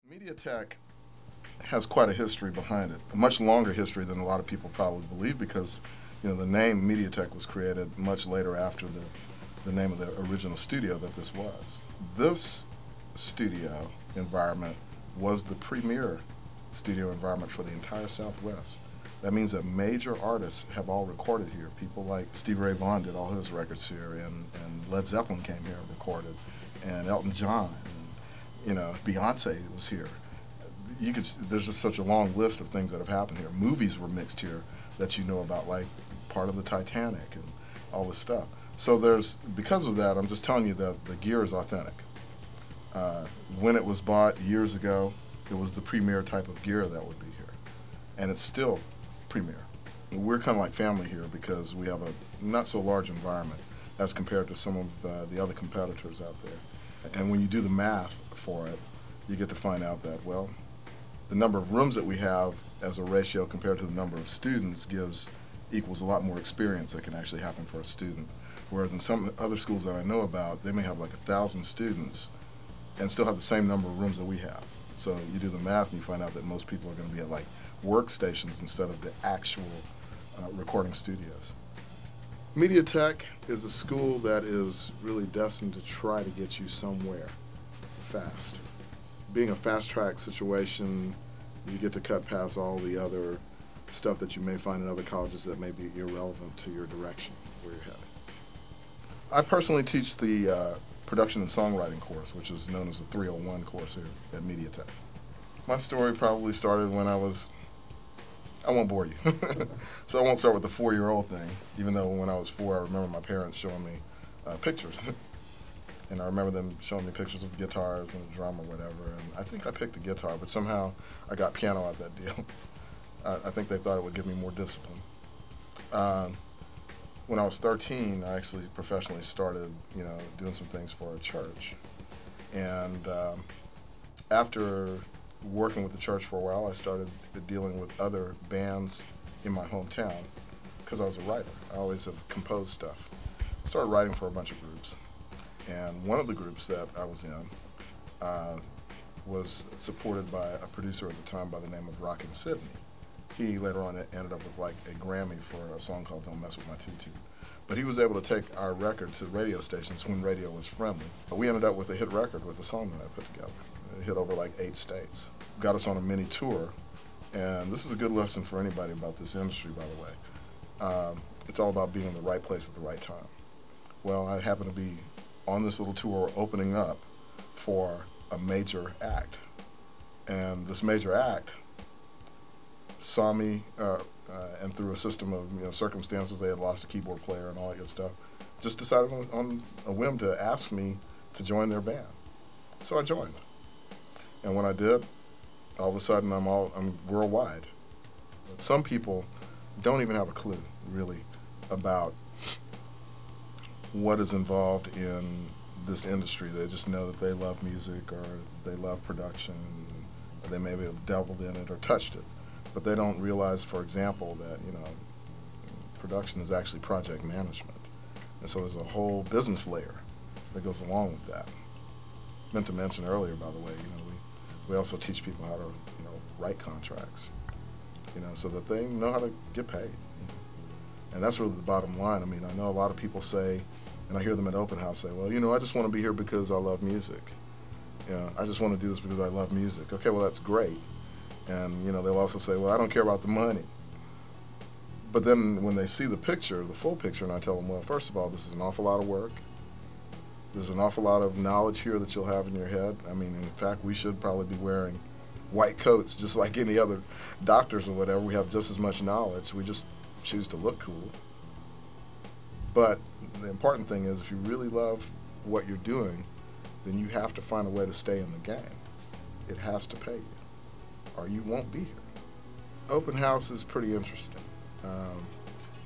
Mediatech has quite a history behind it, a much longer history than a lot of people probably believe because, the name Mediatech was created much later after the name of the original studio that this was. This studio environment was the premier studio environment for the entire Southwest. That means that major artists have all recorded here. People like Stevie Ray Vaughan did all his records here, and Led Zeppelin came here and recorded, and Elton John, and Beyonce was here. There's just such a long list of things that have happened here. Movies were mixed here that you know about, like part of the Titanic and all this stuff. So because of that, I'm just telling you that the gear is authentic. When it was bought years ago, it was the premier type of gear that would be here. And it's still premier. We're kind of like family here because we have a not so large environment as compared to some of the other competitors out there. And when you do the math for it, you get to find out that, well, the number of rooms that we have as a ratio compared to the number of students equals a lot more experience that can actually happen for a student. Whereas in some other schools that I know about, they may have like 1,000 students and still have the same number of rooms that we have. So you do the math and you find out that most people are going to be at like workstations instead of the actual recording studios. Mediatech is a school that is really destined to try to get you somewhere fast. Being a fast track situation, you get to cut past all the other stuff that you may find in other colleges that may be irrelevant to your direction, where you're headed. I personally teach the production and songwriting course, which is known as the 301 course here at Mediatech. My story probably started when I won't bore you, so I won't start with the 4-year-old thing, even though when I was 4, I remember my parents showing me pictures. And I remember them showing me pictures of guitars and a drum or whatever, and I think I picked a guitar, but somehow I got piano out that deal. I think they thought it would give me more discipline. When I was 13, I actually professionally started, doing some things for a church. And after working with the church for a while, I started dealing with other bands in my hometown because I was a writer. I always have composed stuff. I started writing for a bunch of groups. And one of the groups that I was in was supported by a producer at the time by the name of Rockin' Sidney. He later on ended up with like a Grammy for a song called Don't Mess With My Tutu. But he was able to take our record to radio stations when radio was friendly. But we ended up with a hit record with the song that I put together. It hit over like 8 states. Got us on a mini tour. And this is a good lesson for anybody about this industry, by the way. It's all about being in the right place at the right time. Well, I happened to be on this little tour opening up for a major act. And this major act saw me, and through a system of circumstances, they had lost a keyboard player and all that good stuff, just decided on a whim to ask me to join their band. So I joined. And when I did, all of a sudden I'm worldwide. Some people don't even have a clue, really, about what is involved in this industry. They just know that they love music or they love production, or they maybe have dabbled in it or touched it. But they don't realize, for example, that production is actually project management. And so there's a whole business layer that goes along with that. Meant to mention earlier, by the way, we also teach people how to write contracts, so that they know how to get paid. And that's really the bottom line. I mean, I know a lot of people say, and I hear them at open house say, well, I just want to be here because I love music. I just want to do this because I love music. Okay, well, that's great. And, they'll also say, well, I don't care about the money. But then when they see the picture, the full picture, and I tell them, well, first of all, this is an awful lot of work. There's an awful lot of knowledge here that you'll have in your head. I mean, in fact, we should probably be wearing white coats just like any other doctors or whatever. We have just as much knowledge. We just choose to look cool. But the important thing is if you really love what you're doing, then you have to find a way to stay in the game. It has to pay you, or you won't be here. Open house is pretty interesting.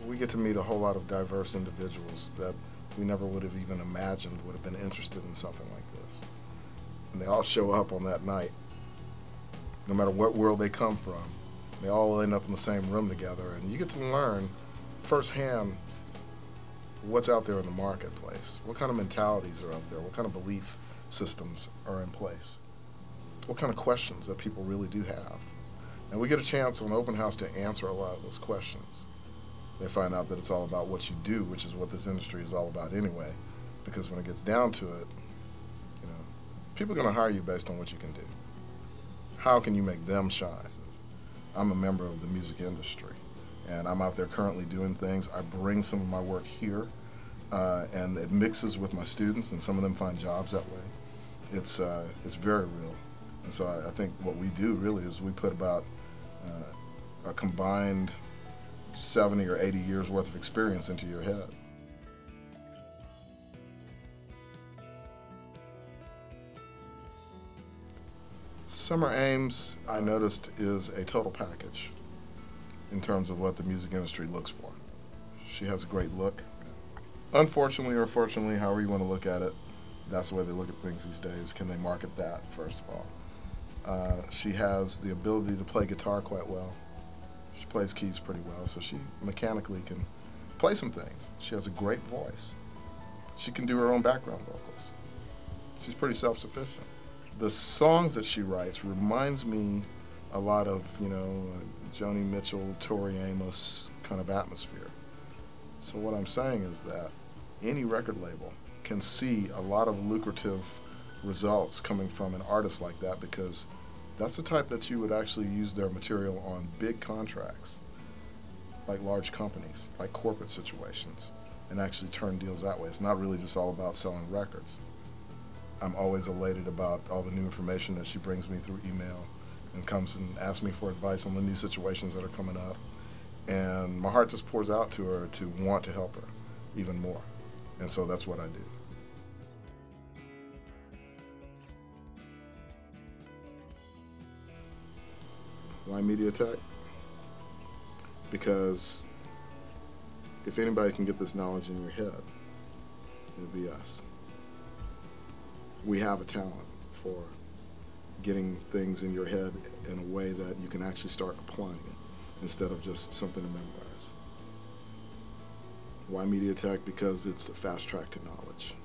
We get to meet a whole lot of diverse individuals that we never would have even imagined would have been interested in something like this. And they all show up on that night, no matter what world they come from. They all end up in the same room together, and you get to learn firsthand what's out there in the marketplace, what kind of mentalities are out there, what kind of belief systems are in place. what kind of questions that people really do have. And we get a chance on open house to answer a lot of those questions. They find out that it's all about what you do, which is what this industry is all about anyway, because when it gets down to it, you know, people are going to hire you based on what you can do. How can you make them shine? I'm a member of the music industry, and I'm out there currently doing things. I bring some of my work here, and it mixes with my students, and some of them find jobs that way. It's very real. And so I think what we do really is we put about a combined 70 or 80 years worth of experience into your head. Summer Ames, I noticed, is a total package in terms of what the music industry looks for. She has a great look. Unfortunately or fortunately, however you want to look at it, that's the way they look at things these days. Can they market that, first of all? She has the ability to play guitar quite well. She plays keys pretty well, so she mechanically can play some things. She has a great voice. She can do her own background vocals. She's pretty self-sufficient. The songs that she writes reminds me a lot of, you know, Joni Mitchell, Tori Amos kind of atmosphere. So what I'm saying is that any record label can see a lot of lucrative results coming from an artist like that, because that's the type that you would actually use their material on big contracts, like large companies, like corporate situations, and actually turn deals that way. It's not really just all about selling records. I'm always elated about all the new information that she brings me through email and comes and asks me for advice on the new situations that are coming up. And my heart just pours out to her to want to help her even more. And so that's what I do. Why Mediatech? Because if anybody can get this knowledge in your head, it'll be us. We have a talent for getting things in your head in a way that you can actually start applying it instead of just something to memorize. Why Mediatech? Because it's a fast track to knowledge.